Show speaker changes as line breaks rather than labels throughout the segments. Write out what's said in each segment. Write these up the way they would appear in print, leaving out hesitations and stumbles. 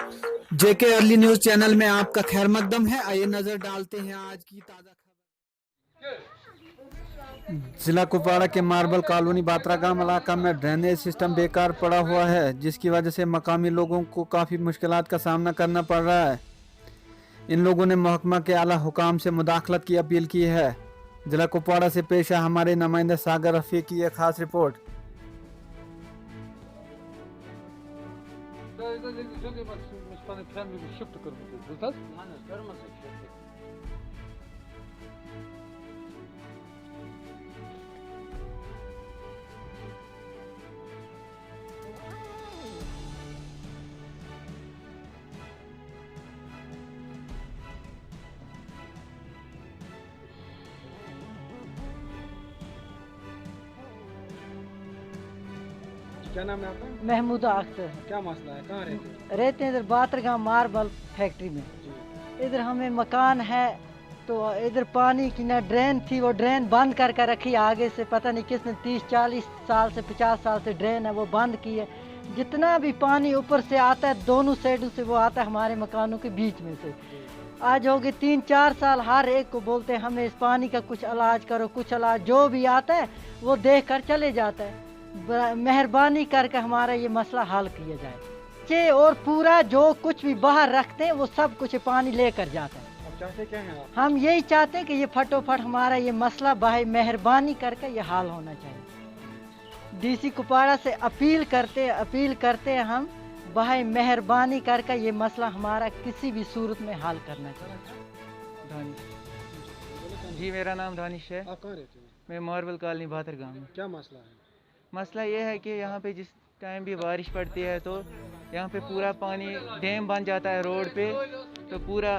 जेके early news channel में आपका खैर मकदम है। आइए नजर डालते हैं आज की ताजा खबर। जिला कुपवाड़ा के मार्बल कॉलोनी बात्रागाम इलाका में ड्रेनेज सिस्टम बेकार पड़ा हुआ है, जिसकी वजह से मकामी लोगों को काफ़ी मुश्किलात का सामना करना पड़ रहा है। इन लोगों ने महकमा के आला हुकाम से मुदाखलत की अपील की है। जिला कुपवाड़ा से पेश है हमारे नुमाइंदा सागर रफीक की एक खास रिपोर्ट।
क्या नाम है आपका?
महमूदा अख्तर।
क्या मसला है, कहाँ रहते हैं?
रहते हैं इधर बातरगाम मार्बल फैक्ट्री में। इधर हमें मकान है तो इधर पानी की ना ड्रेन थी, वो ड्रेन बंद कर रखी आगे से, पता नहीं किसने 30-40 साल से 50 साल से ड्रेन है वो बंद की है। जितना भी पानी ऊपर से आता है दोनों साइडों से वो आता है हमारे मकानों के बीच में से। आज हो गए 3-4 साल, हर एक को बोलते हैं हमें इस पानी का कुछ इलाज करो, कुछ इलाज। जो भी आता है वो देख कर चले जाता है। मेहरबानी करके हमारा ये मसला हल किया जाए। और पूरा जो कुछ भी बाहर रखते हैं वो सब कुछ पानी लेकर जाता है।
अब चाहते क्या हैं आप?
हम यही चाहते हैं कि ये फटोफट हमारा ये मसला भाई मेहरबानी करके ये हल होना चाहिए। डीसी कुपवाड़ा से अपील करते हैं हम, भाई मेहरबानी करके ये मसला हमारा किसी भी सूरत में हल करना चाहिए।
दानिश जी, मेरा नाम दानिश है।
आप कहाँ रहते हैं?
मैं मार्बल कॉलोनी बातरगाम में।
क्या मसला है?
मसला ये है कि यहाँ पे जिस टाइम भी बारिश पड़ती है तो यहाँ पे पूरा पानी डैम बन जाता है रोड पे, तो पूरा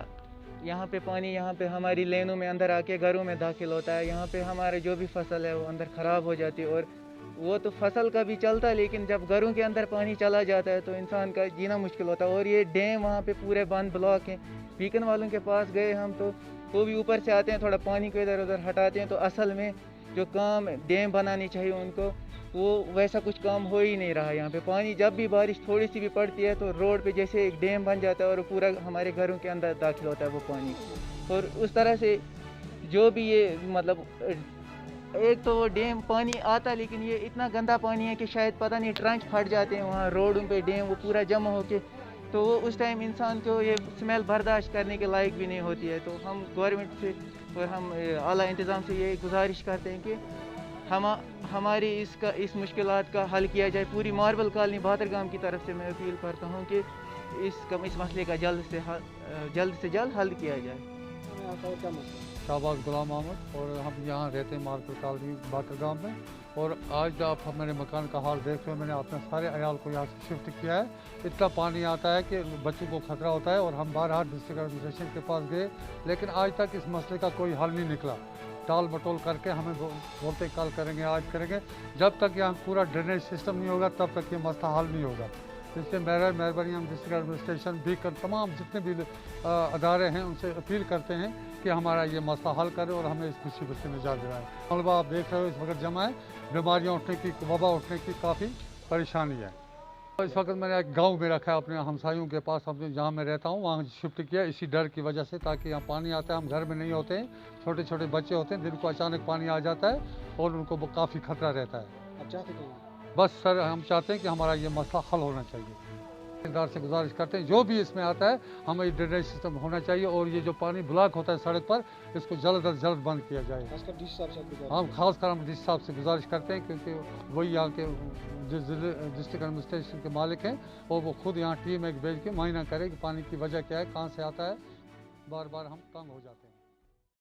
यहाँ पे पानी यहाँ पे हमारी लेनों में अंदर आके घरों में दाखिल होता है। यहाँ पे हमारे जो भी फसल है वो अंदर ख़राब हो जाती है। और वो तो फसल का भी चलता है, लेकिन जब घरों के अंदर पानी चला जाता है तो इंसान का जीना मुश्किल होता है। और ये डैम वहाँ पे पूरे बंद ब्लॉक हैं। बीकन वालों के पास गए हम तो वो भी ऊपर से आते हैं, थोड़ा पानी को इधर उधर हटाते हैं। तो असल में जो काम डैम बनानी चाहिए उनको, वो वैसा कुछ काम हो ही नहीं रहा। यहाँ पे पानी जब भी बारिश थोड़ी सी भी पड़ती है तो रोड पे जैसे एक डैम बन जाता है और पूरा हमारे घरों के अंदर दाखिल होता है वो पानी। और उस तरह से जो भी ये मतलब एक तो वो डैम पानी आता है, लेकिन ये इतना गंदा पानी है कि शायद पता नहीं ट्रंच फट जाते हैं वहाँ रोडों पे डैम वो पूरा जमा होके, तो वो उस टाइम इंसान को ये स्मेल बर्दाश्त करने के लायक भी नहीं होती है। तो हम गवर्नमेंट से और हम आला इंतज़ाम से ये गुजारिश करते हैं कि हमारी इस मुश्किलात का हल किया जाए। पूरी मार्बल कॉलोनी बातरगाम की तरफ से मैं अपील करता हूँ कि इस मसले का जल्द से जल्द हल किया जाए।
आपका क्या मसला है?
शाहबाज गुलाम अहमद, और हम यहाँ रहते हैं मार्बल कॉलोनी बातरगाम में। और आज आप मेरे मकान का हाल देख रहे हो, मैंने अपने सारे अयाल को यहाँ से शिफ्ट किया है। इतना पानी आता है कि बच्चों को खतरा होता है। और हम बारहा डिस्ट्रिक्ट एडमिनिस्ट्रेशन के पास गए, लेकिन आज तक इस मसले का कोई हल नहीं निकला। टाल मटोल करके हमें बोलते कल करेंगे, आज करेंगे। जब तक यहाँ पूरा ड्रेनेज सिस्टम नहीं होगा तब तक ये मसला हल नहीं होगा। इसलिए मेहरबानी हम डिस्ट्रिक्ट एडमिनिस्ट्रेशन भी तमाम जितने भी अदारे हैं उनसे अपील करते हैं कि हमारा ये मसला हल करें और हमें इस मुसीबत से निजात दिलाएं। मलबा आप देख रहे हो इस वक्त जमा है, बीमारियाँ उठने की, वबा उठने की काफ़ी परेशानी है। इस वक्त मैंने एक गांव में रखा है अपने हमसायों के पास, अपने जहाँ मैं रहता हूँ वहाँ शिफ्ट किया इसी डर की वजह से, ताकि यहाँ पानी आता है, हम घर में नहीं होते हैं, छोटे छोटे बच्चे होते हैं, दिन को अचानक पानी आ जाता है और उनको काफ़ी खतरा रहता है।
आप चाहते क्या हैं?
बस सर, हम चाहते हैं कि हमारा ये मसला हल होना चाहिए। ठेकेदार से गुजारिश करते हैं जो भी इसमें आता है हमें ड्रेनेज सिस्टम होना चाहिए, और ये जो पानी ब्लॉक होता है सड़क पर इसको जल्द अज जल्द बंद किया जाए।
खासकर डीसी साहब से गुजारिश
हम खासकर हम डीसी साहब से गुजारिश करते हैं, क्योंकि वही यहाँ के डिस्ट्रिक्ट एडमिनिस्ट्रेशन के मालिक हैं, और वो खुद यहाँ टीम एक भेज के मुआयना करें कि पानी की वजह क्या है, कहाँ से आता है। बार बार हम तंग हो जाते हैं।